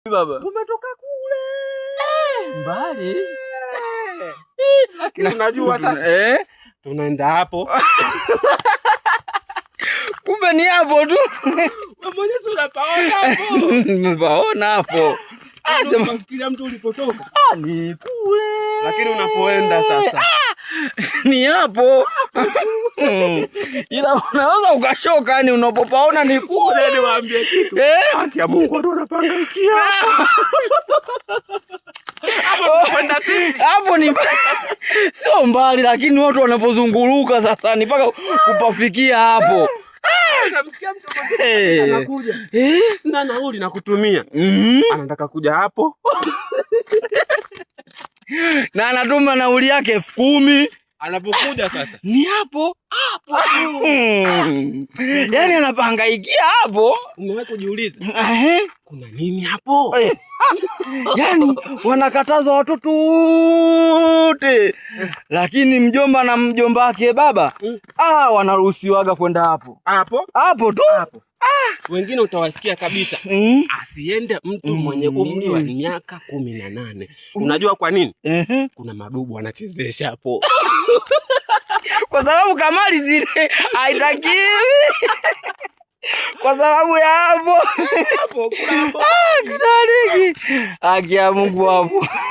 Baba. Tumetoka kule. Mbali. Lakini unajua sasa. Tunaenda hapo. Kumbe ni hapo tu. Wewe mwenyewe unapaona hapo. Nimepaona hapo. Sema kila mtu ulipotoka. Ni kule. Lakini unapoenda sasa. Ni hapo. Ila unaweza ukashoka, yani unapopaona ni kule. Niwaambie kitu. Haki ya Mungu watu wanapangaikia. Hapo ni sio mbali, lakini watu wanapozunguluka sasa ni mpaka kupafikia hapo. Namsikia mtu mmoja anakuja. Sina nauli na kutumia. Anataka kuja hapo. Na anatuma nauli yake 10,000. Anapokuja sasa. Ni hapo. Yaani anapangaikia hapo. Umewahi kujiuliza? Kuna nini hapo? Yaani wanakataza watoto wote. Lakini mjomba na mjomba wake baba wanaruhusiwaga kwenda hapo. Hapo tu. Wengine utawasikia kabisa. Asiende mtu mwenye umri wa miaka 18. Unajua kwa nini? Kuna madubu anachezesha hapo. Kwa sababu kamari zile haitakiwi. Kwa sababu ya hapo. Hapo. Haki ya Mungu hapo.